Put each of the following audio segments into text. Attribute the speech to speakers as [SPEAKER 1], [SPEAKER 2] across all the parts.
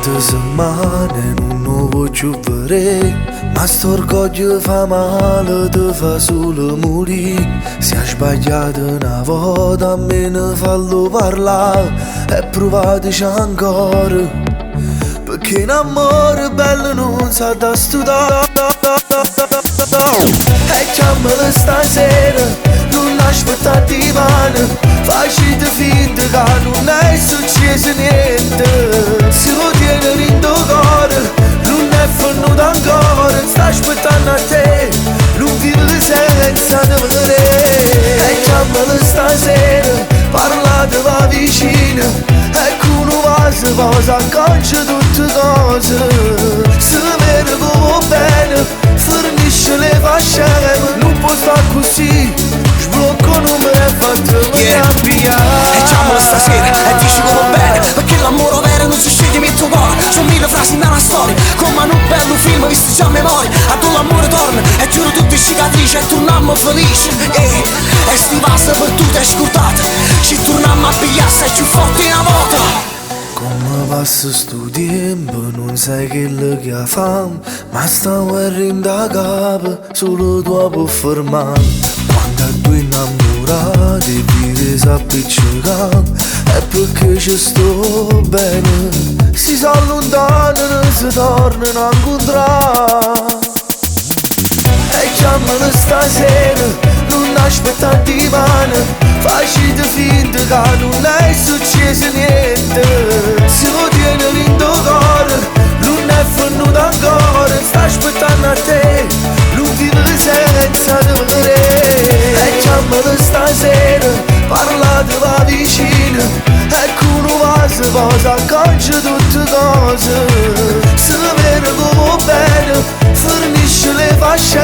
[SPEAKER 1] Quante settimane non voglio vedere, ma sto orgoglio fa male, ti fa solo morire. Se hai sbagliato una volta, a me ne fallo parlare e provateci ancora, perché un amore bello non sa da studiare. E chiamala stasera, non aspettare divano, facci finta che non è successo niente. Se lo tieni in tuo cuore, non è venuto ancora, sta aspettando a te, non vive senza te vedere. E chiamala stasera, parlate va vicino, e con un vaso posa acconcia tutte cose. Se vede come bene, fornisce le fasce, non può stare così, sblocco numero e fatemi cambiare.
[SPEAKER 2] E chiamala stasera e dici come bene, perché l'amore vero non si sceglie nel tuo cuore. Sono mille frasi in una storia, come in un bello film visto già a memoria. A tu l'amore torna e chiudo tutte cicatrici e torniamo felici. E sti vaso per tu ti hai scordato, ci torniamo a pigliare, sei più forte una volta.
[SPEAKER 1] Come passa sto tempo, non sai quello che fa, ma sta guerrendo a capo, solo tu puoi fermare. Quando a due innamorati vive si appiccicano, è perché ci sto bene, si allontanano e si tornano a incontrare. E chiamala stasera, non aspettare divano, facci finta che non è successo niente. Se lo tieni in tuo cuore, non è venuto ancora, sta aspettando a te, non vive senza te vedere. E chiamala stasera, parlate va vicino, e con un vaso posa acconcia tutte cose. Se vede come bene, fornisce le fasce,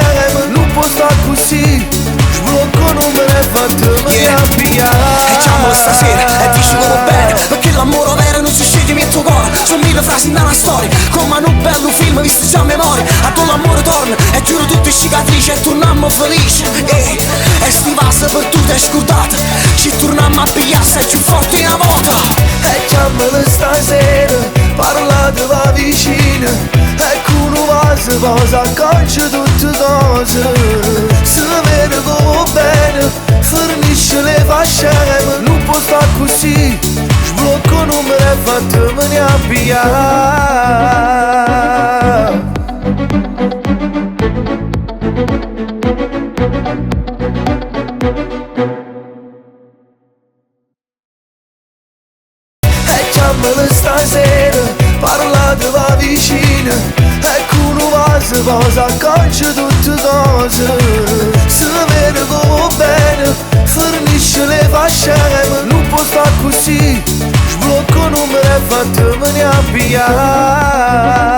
[SPEAKER 1] non può stare così, sblocco numero e fatemi cambiare.
[SPEAKER 2] E chiamala stasera e dici come bene, perché l'amore vero non si sceglie nel tuo cuore. Sono mille frasi in una storia, come in un bello film visto già a memoria. A tu l'amore torna e chiudo tutte cicatrici e torniamo felici. E sti vaso per tu ti hai scordato, ci torniamo a pigliare, sei più forte una volta.
[SPEAKER 1] E chiamala stasera, parlate va vicino, e con un vaso posa acconcia tutte cose. Se vede come bene, fornisce le fasce, non può stare così, sblocco numero e fatemi avviare. E chiamala stasera, parlate va vicino, e con un vaso posa acconcia tutte cose. Se vede come bene, fornisce le fasce, non può stare così, sblocco numero e fatemi avviare.